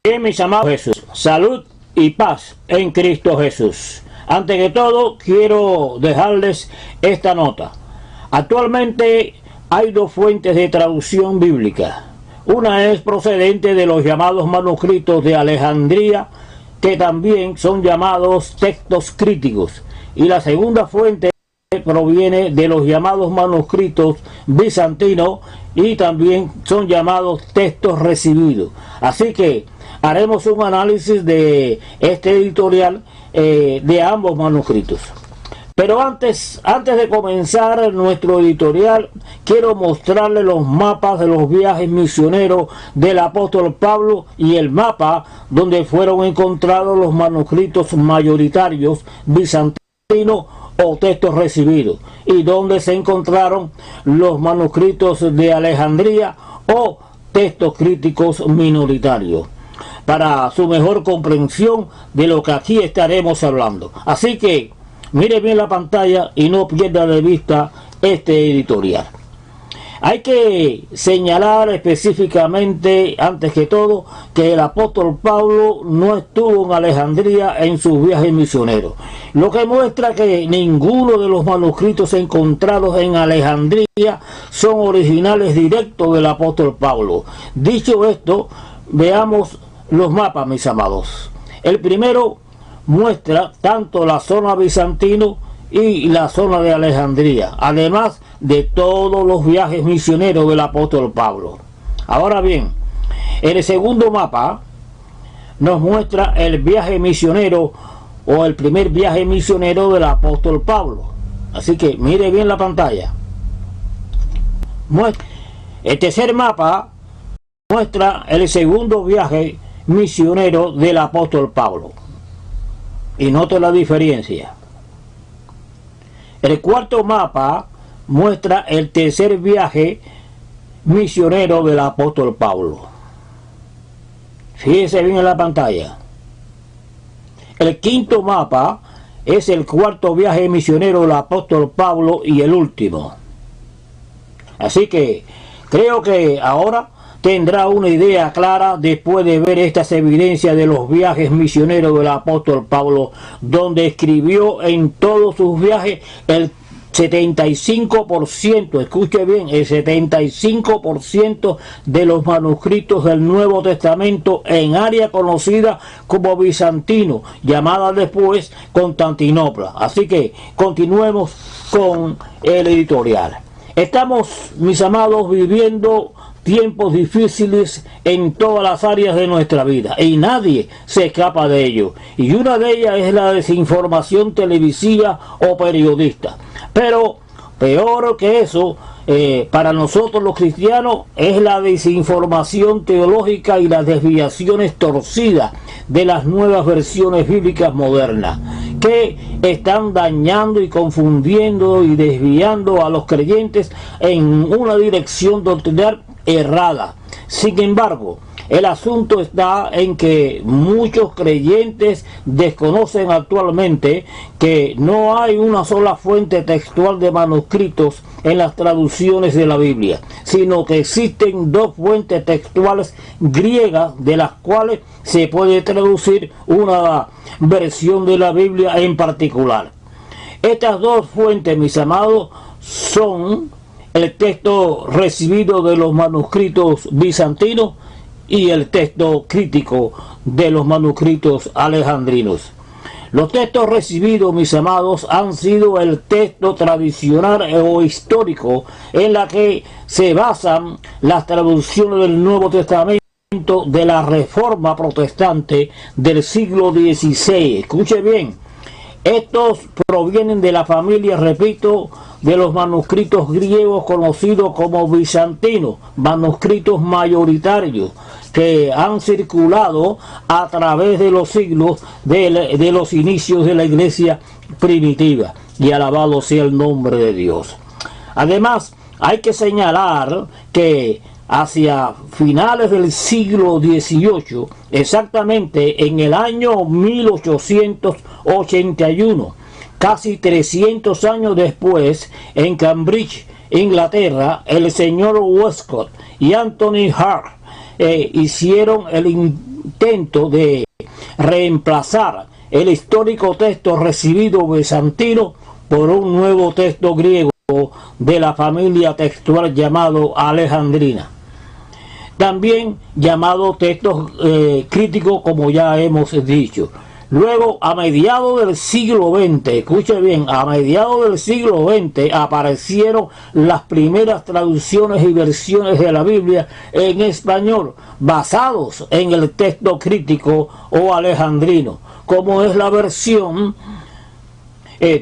Bien, mis amados Jesús, salud y paz en Cristo Jesús. Antes que todo, quiero dejarles esta nota. Actualmente hay dos fuentes de traducción bíblica. Una es procedente de los llamados manuscritos de Alejandría, que también son llamados textos críticos. Y la segunda fuente proviene de los llamados manuscritos bizantinos y también son llamados textos recibidos. Así que haremos un análisis de este editorial de ambos manuscritos. Pero antes de comenzar nuestro editorial, quiero mostrarles los mapas de los viajes misioneros del apóstol Pablo y el mapa donde fueron encontrados los manuscritos mayoritarios bizantinos o textos recibidos, y donde se encontraron los manuscritos de Alejandría o textos críticos minoritarios, para su mejor comprensión de lo que aquí estaremos hablando. Así que mire bien la pantalla y no pierda de vista este editorial. Hay que señalar específicamente, antes que todo, que el apóstol Pablo no estuvo en Alejandría en sus viajes misioneros, lo que muestra que ninguno de los manuscritos encontrados en Alejandría son originales directos del apóstol Pablo. Dicho esto, veamos los mapas, mis amados. El primero muestra tanto la zona bizantino y la zona de Alejandría, además de todos los viajes misioneros del apóstol Pablo. Ahora bien, el segundo mapa nos muestra el viaje misionero o el primer viaje misionero del apóstol Pablo. Así que mire bien la pantalla. El tercer mapa muestra el segundo viaje misionero del apóstol Pablo. Y note la diferencia. El cuarto mapa muestra el tercer viaje misionero del apóstol Pablo. Fíjese bien en la pantalla. El quinto mapa es el cuarto viaje misionero del apóstol Pablo y el último. Así que creo que ahora tendrá una idea clara después de ver estas evidencias de los viajes misioneros del apóstol Pablo, donde escribió en todos sus viajes el 75%, escuche bien, el 75% de los manuscritos del Nuevo Testamento en área conocida como bizantino, llamada después Constantinopla. Así que continuemos con el editorial. Estamos, mis amados, viviendo tiempos difíciles en todas las áreas de nuestra vida y nadie se escapa de ello, y una de ellas es la desinformación televisiva o periodista. Pero peor que eso, para nosotros los cristianos, es la desinformación teológica y las desviaciones torcidas de las nuevas versiones bíblicas modernas, que están dañando y confundiendo y desviando a los creyentes en una dirección doctrinal errada. Sin embargo, el asunto está en que muchos creyentes desconocen actualmente que no hay una sola fuente textual de manuscritos en las traducciones de la Biblia, sino que existen dos fuentes textuales griegas de las cuales se puede traducir una versión de la Biblia en particular. Estas dos fuentes, mis amados, son el texto recibido de los manuscritos bizantinos y el texto crítico de los manuscritos alejandrinos. Los textos recibidos, mis amados, han sido el texto tradicional o histórico en la que se basan las traducciones del Nuevo Testamento de la Reforma Protestante del siglo XVI. Escuche bien, estos provienen de la familia, repito, de los manuscritos griegos conocidos como bizantinos, manuscritos mayoritarios que han circulado a través de los siglos de los inicios de la iglesia primitiva, y alabado sea el nombre de Dios. Además, hay que señalar que hacia finales del siglo XVIII, exactamente en el año 1881, casi 300 años después, en Cambridge, Inglaterra, el señor Westcott y Anthony Hart hicieron el intento de reemplazar el histórico texto recibido bizantino por un nuevo texto griego de la familia textual llamado Alejandrina, también llamado texto crítico, como ya hemos dicho. Luego, a mediados del siglo XX, escuche bien, a mediados del siglo XX aparecieron las primeras traducciones y versiones de la Biblia en español, basados en el texto crítico o alejandrino, como es la versión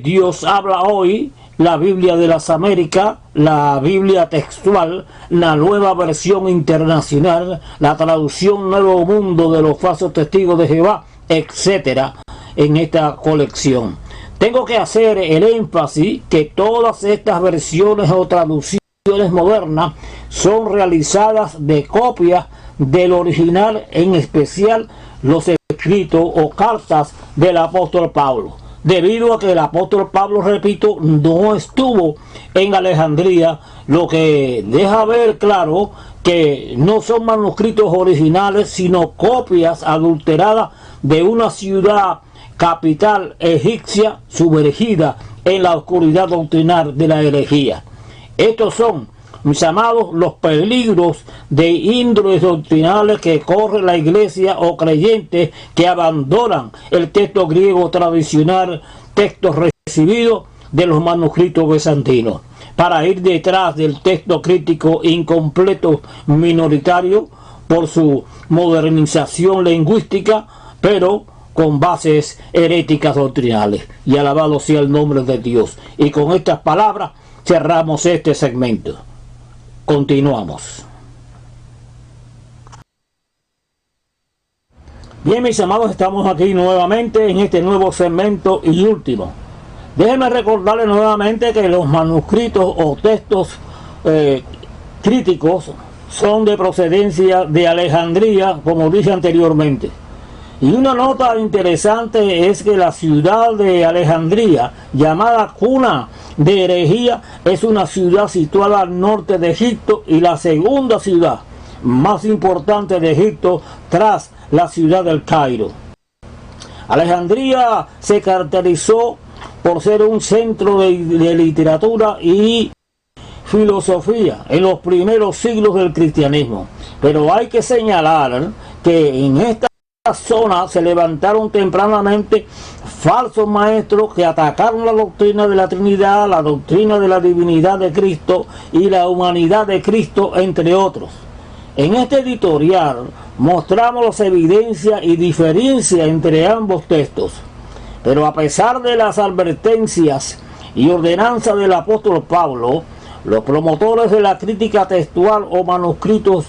Dios habla hoy, la Biblia de las Américas, la Biblia textual, la nueva versión internacional, la traducción Nuevo Mundo de los falsos testigos de Jehová, etcétera, en esta colección. Tengo que hacer el énfasis que todas estas versiones o traducciones modernas son realizadas de copias del original, en especial los escritos o cartas del apóstol Pablo, debido a que el apóstol Pablo, repito, no estuvo en Alejandría, lo que deja ver claro que no son manuscritos originales, sino copias adulteradas de una ciudad capital egipcia sumergida en la oscuridad doctrinal de la herejía. Estos son, mis amados, los peligros de índoles doctrinales que corre la iglesia o creyentes que abandonan el texto griego tradicional, texto recibido de los manuscritos bizantinos, para ir detrás del texto crítico incompleto minoritario por su modernización lingüística, pero con bases heréticas doctrinales. Y alabado sea el nombre de Dios. Y con estas palabras cerramos este segmento. Continuamos. Bien, mis amados, estamos aquí nuevamente en este nuevo segmento y último. Déjenme recordarles nuevamente que los manuscritos o textos críticos son de procedencia de Alejandría, como dije anteriormente. Y una nota interesante es que la ciudad de Alejandría, llamada cuna de herejía, es una ciudad situada al norte de Egipto y la segunda ciudad más importante de Egipto tras la ciudad del Cairo. Alejandría se caracterizó por ser un centro de literatura y filosofía en los primeros siglos del cristianismo, pero hay que señalar que en esta zona se levantaron tempranamente falsos maestros que atacaron la doctrina de la Trinidad, la doctrina de la divinidad de Cristo y la humanidad de Cristo, entre otros. En este editorial mostramos las evidencias y diferencias entre ambos textos, pero a pesar de las advertencias y ordenanzas del apóstol Pablo, los promotores de la crítica textual o manuscritos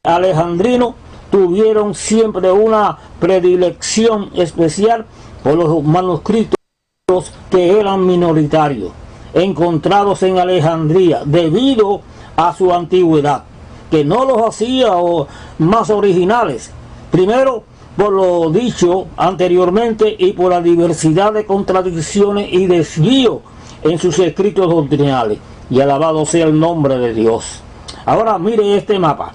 alejandrinos tuvieron siempre una predilección especial por los manuscritos que eran minoritarios, encontrados en Alejandría, debido a su antigüedad, que no los hacía más originales. Primero, por lo dicho anteriormente, y por la diversidad de contradicciones y desvíos en sus escritos doctrinales. Y alabado sea el nombre de Dios. Ahora mire este mapa.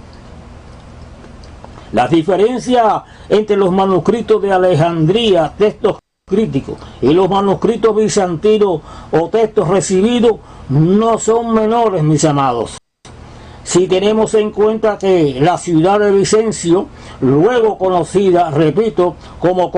Las diferencias entre los manuscritos de Alejandría, textos críticos, y los manuscritos bizantinos o textos recibidos no son menores, mis amados. Si tenemos en cuenta que la ciudad de Vicencio, luego conocida, repito, como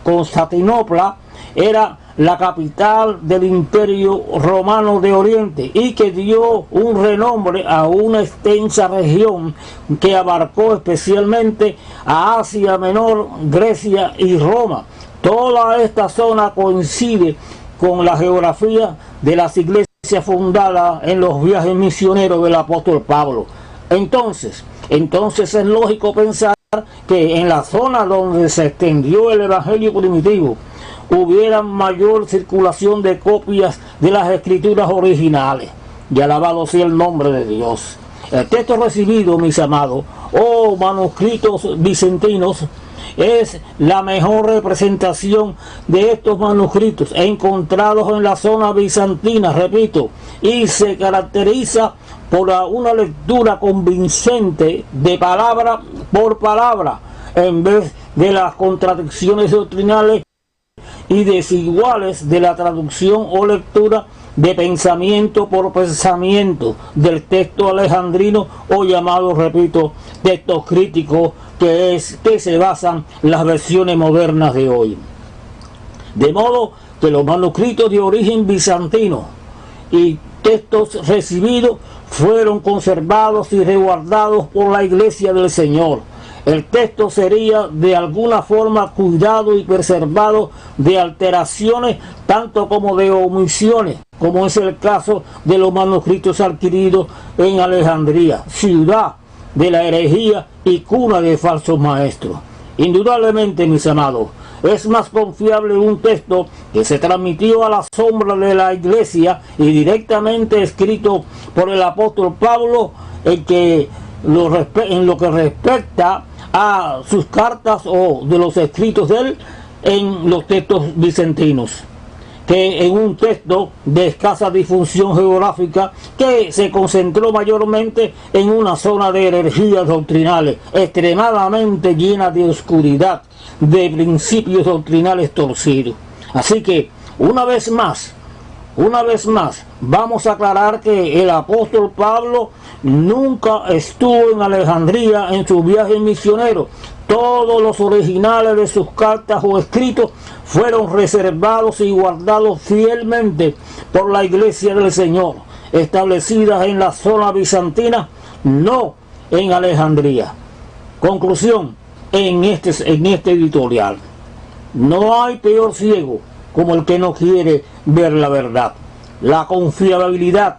Constantinopla, era la capital del Imperio Romano de Oriente y que dio un renombre a una extensa región que abarcó especialmente a Asia Menor, Grecia y Roma. Toda esta zona coincide con la geografía de las iglesias fundadas en los viajes misioneros del apóstol Pablo. Entonces es lógico pensar que en la zona donde se extendió el evangelio primitivo hubiera mayor circulación de copias de las escrituras originales. Y alabado sea el nombre de Dios. El texto recibido, mis amados, o manuscritos bizantinos, es la mejor representación de estos manuscritos encontrados en la zona bizantina, repito, y se caracteriza por una lectura convincente de palabra por palabra, en vez de las contradicciones doctrinales y desiguales de la traducción o lectura de pensamiento por pensamiento del texto alejandrino, o llamado, repito, textos críticos, que se basan las versiones modernas de hoy. De modo que los manuscritos de origen bizantino y textos recibidos fueron conservados y resguardados por la Iglesia del Señor. El texto sería de alguna forma cuidado y preservado de alteraciones, tanto como de omisiones, como es el caso de los manuscritos adquiridos en Alejandría, ciudad de la herejía y cuna de falsos maestros. Indudablemente, mis amados, es más confiable un texto que se transmitió a la sombra de la Iglesia y directamente escrito por el apóstol Pablo, en lo que respecta a sus cartas o de los escritos de él en los textos bizantinos, que en un texto de escasa difusión geográfica que se concentró mayormente en una zona de herejías doctrinales extremadamente llena de oscuridad, de principios doctrinales torcidos. Así que una vez más, vamos a aclarar que el apóstol Pablo nunca estuvo en Alejandría en su viaje misionero. Todos los originales de sus cartas o escritos fueron reservados y guardados fielmente por la Iglesia del Señor, establecidas en la zona bizantina, no en Alejandría. Conclusión en este editorial: no hay peor ciego como el que no quiere ver la verdad. La confiabilidad,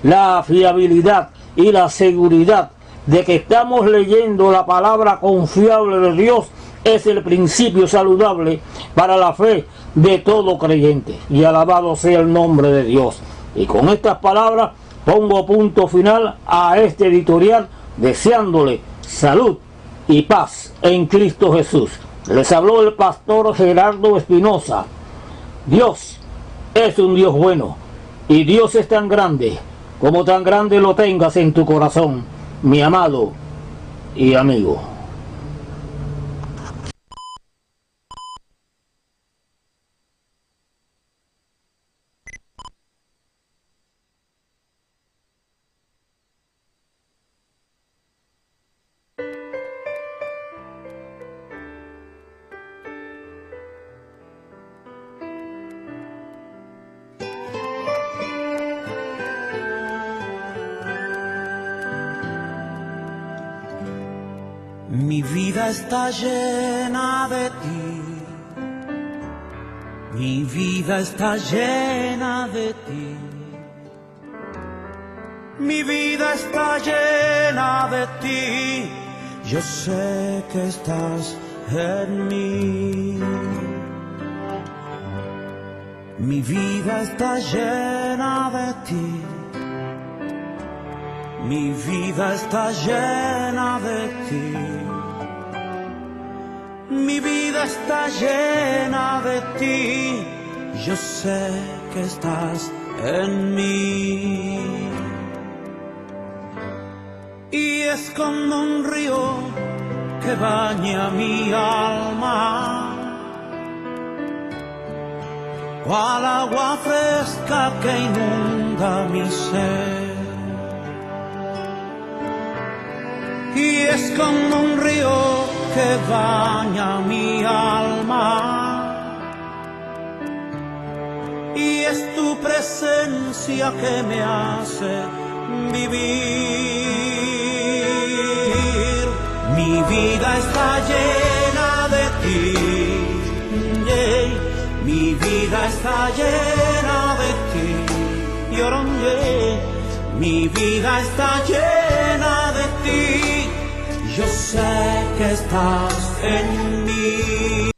la fiabilidad y la seguridad de que estamos leyendo la palabra confiable de Dios es el principio saludable para la fe de todo creyente. Y alabado sea el nombre de Dios. Y con estas palabras pongo punto final a este editorial, deseándole salud y paz en Cristo Jesús. Les habló el pastor Gerardo Espinosa. Dios es un Dios bueno, y Dios es tan grande como tan grande lo tengas en tu corazón, mi amado y amigo. Mi vida está llena de ti, mi vida está llena de ti, mi vida está llena de ti, yo sé que estás en mí. Mi vida está llena de ti, mi vida está llena de ti, mi vida está llena de ti, yo sé que estás en mí. Y es como un río que baña mi alma, cual agua fresca que inunda mi ser. Y es como un río que baña mi alma, y es tu presencia que me hace vivir. Mi vida está llena de ti, yeah. Mi vida está llena de ti, yeah. Mi vida está llena de ti, yo sé que estás en mí.